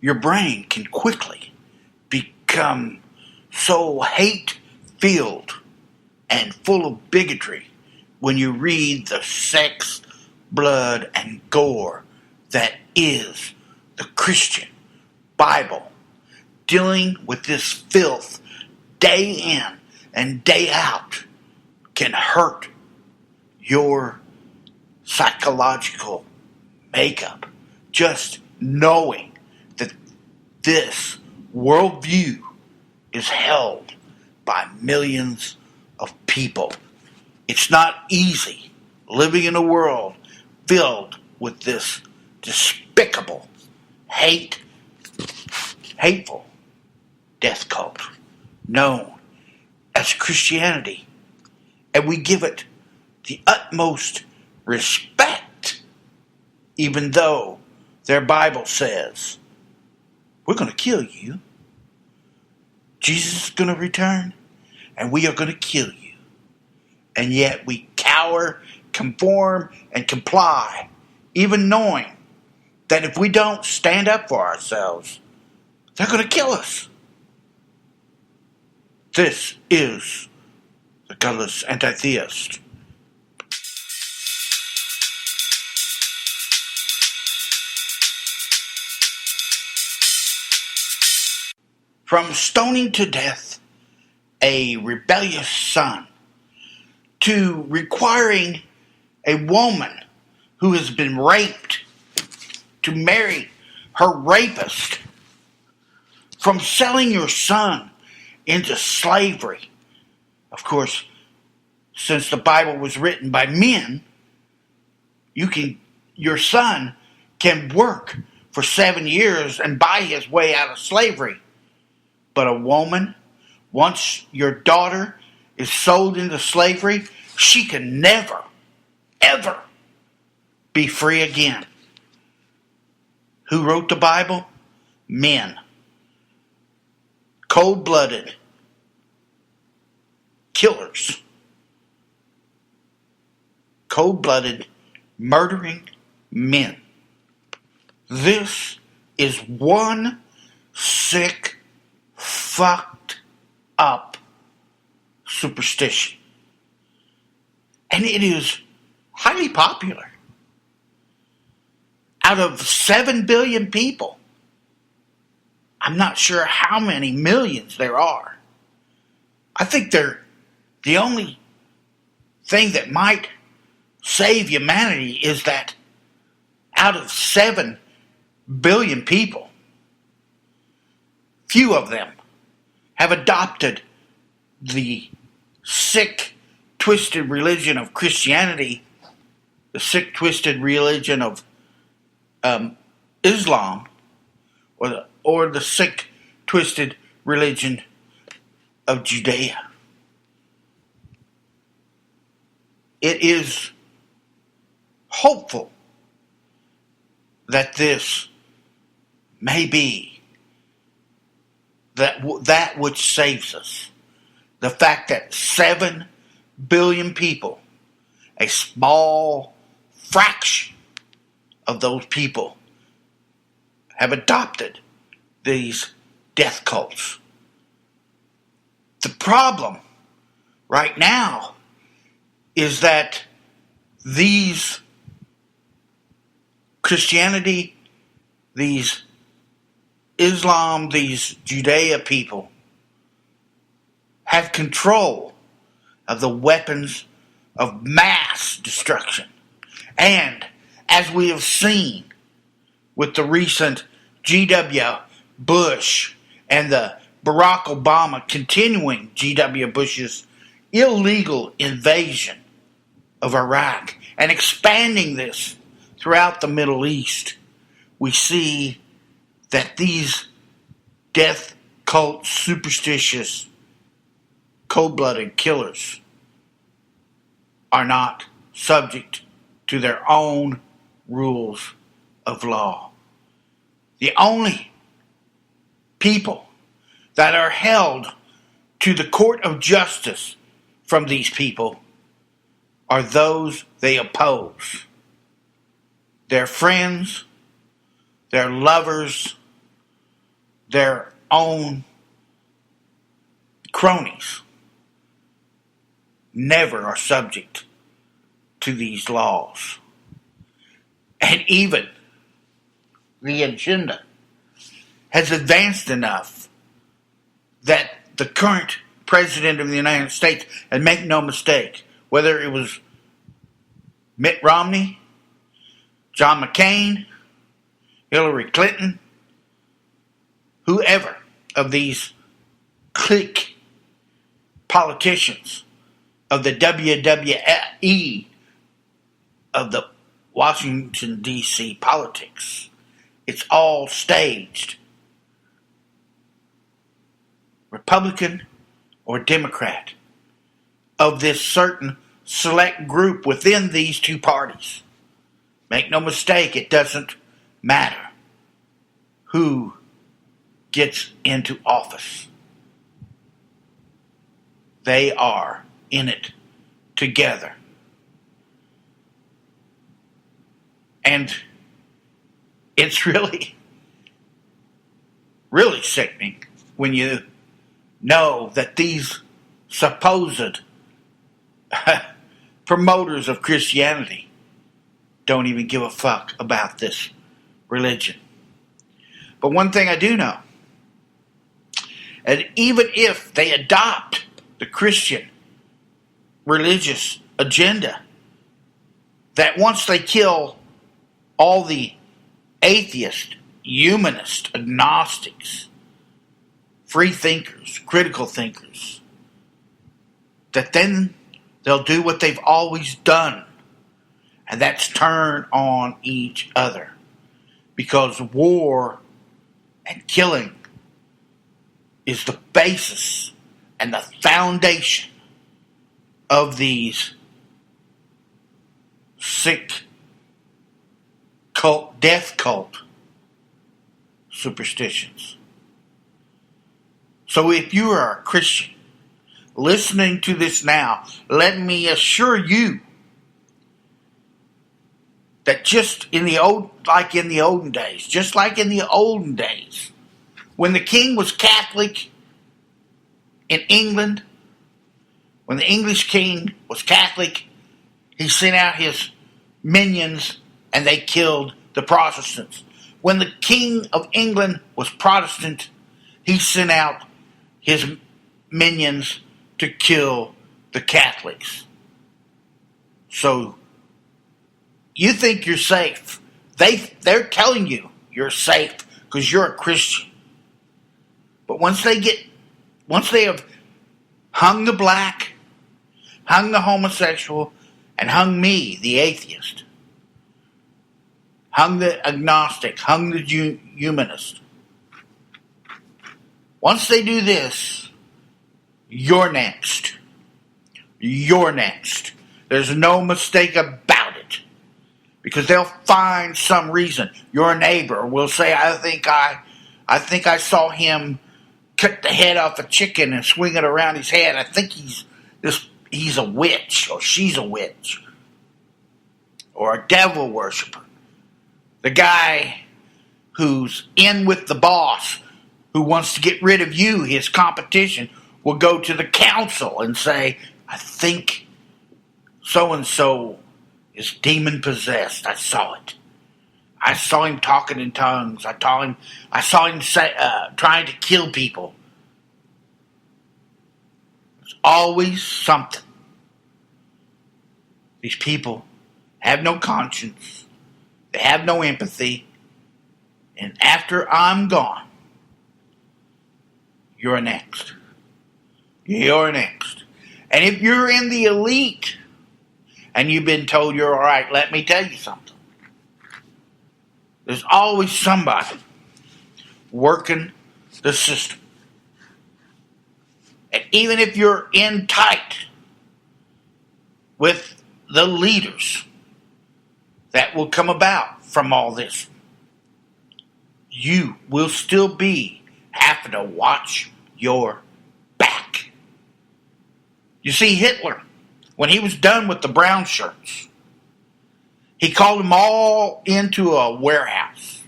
your brain can quickly become so hate-filled and full of bigotry when you read the sex, blood, and gore that is the Christian Bible, dealing with this filth day in and day out can hurt your psychological makeup. Just knowing that this worldview is held by millions of people. It's not easy living in a world filled with this despicable, hateful death cult known as Christianity. And we give it the utmost respect, even though their Bible says, we're going to kill you. Jesus is going to return, and we are going to kill you. And yet we cower, conform, and comply, even knowing that if we don't stand up for ourselves, they're going to kill us. This is the Godless Antitheist. From stoning to death a rebellious son, to requiring a woman who has been raped to marry her rapist, from selling your son into slavery. Of course, since the Bible was written by men, your son can work for 7 years and buy his way out of slavery. But a woman, once your daughter is sold into slavery, she can never, ever be free again. Who wrote the Bible? Men. Cold-blooded killers. Cold-blooded murdering men. This is one sick, fucked up superstition. And it is highly popular. Out of 7 billion people, I'm not sure how many millions there are. I think they're the only thing that might save humanity is that out of 7 billion people, few of them have adopted the sick, twisted religion of Christianity, the sick, twisted religion of Islam, or the sick, twisted religion of Judea. It is hopeful that this may be that which saves us. The fact that 7 billion people, a small fraction of those people, have adopted these death cults. The problem right now is that these Christianity, these Islam, these Judea people have control of the weapons of mass destruction. And as we have seen with the recent G.W. Bush and the Barack Obama continuing G.W. Bush's illegal invasion of Iraq and expanding this throughout the Middle East, we see that these death cult, superstitious, cold-blooded killers are not subject to their own rules of law. The only people that are held to the court of justice from these people are those they oppose. Their friends, their lovers, their own cronies never are subject to these laws. And even the agenda has advanced enough that the current President of the United States, and make no mistake, whether it was Mitt Romney, John McCain, Hillary Clinton, whoever of these clique politicians of the WWE of the Washington, D.C. politics, it's all staged. Republican or Democrat, of this certain select group within these two parties. Make no mistake, it doesn't matter who gets into office. They are in it together. And it's really sickening when you know that these supposed promoters of Christianity don't even give a fuck about this religion. But one thing I do know, and even if they adopt the Christian religious agenda, that once they kill all the atheists, humanists, agnostics, free thinkers, critical thinkers, that then they'll do what they've always done, and that's turn on each other. Because war and killing is the basis and the foundation of these sick cult, death cult superstitions. So if you are a Christian listening to this now, let me assure you that just like in the olden days, when the king was Catholic in England, when the English king was Catholic, he sent out his minions and they killed the Protestants. When the king of England was Protestant, he sent out his minions to kill the Catholics. So you think you're safe. They're telling you you're safe because you're a Christian. But once they have hung the black, hung the homosexual, and hung me, the atheist, hung the agnostic, hung the humanist, once they do this, you're next. You're next. There's no mistake about it. Because they'll find some reason. Your neighbor will say, I think I saw him cut the head off a chicken and swing it around his head. I think he's a witch, or she's a witch, or a devil worshiper. The guy who's in with the boss, who wants to get rid of you, his competition, will go to the council and say, I think so-and-so is demon-possessed. I saw it. I saw him talking in tongues. I saw him trying to kill people. There's always something. These people have no conscience. They have no empathy. And after I'm gone, you're next. You're next. And if you're in the elite and you've been told you're all right, let me tell you something. There's always somebody working the system. And even if you're in tight with the leaders that will come about from all this, you will still be having to watch your back. You see, Hitler, when he was done with the brown shirts, he called them all into a warehouse.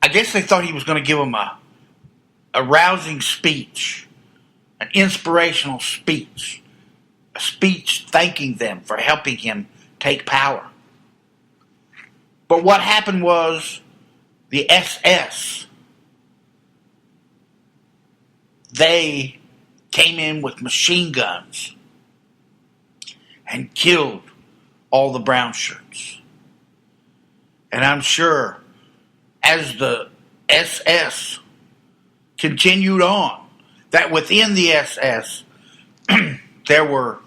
I guess they thought he was going to give them a rousing speech, an inspirational speech, a speech thanking them for helping him take power. But what happened was the SS, they came in with machine guns and killed all the brown shirts. And I'm sure as the SS continued on, that within the SS, there were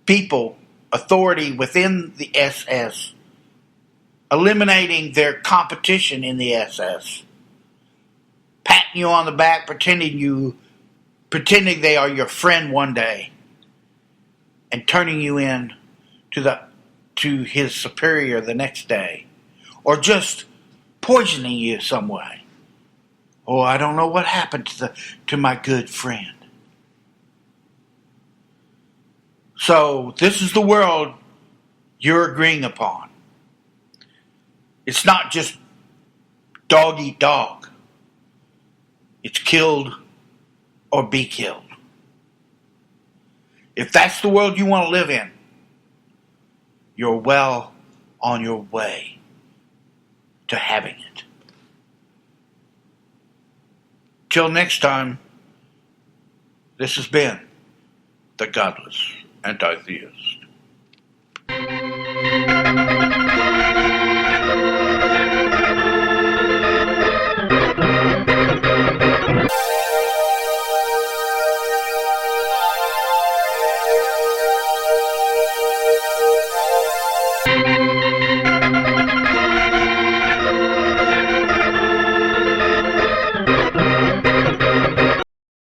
people, authority within the SS, eliminating their competition in the SS, patting you on the back, pretending they are your friend one day, and turning you in to his superior the next day, or just poisoning you some way. Oh, I don't know what happened to my good friend. So this is the world you're agreeing upon. It's not just dog eat dog. It's killed or be killed. If that's the world you want to live in, you're well on your way to having it. Till next time, this has been the Godless Antitheist.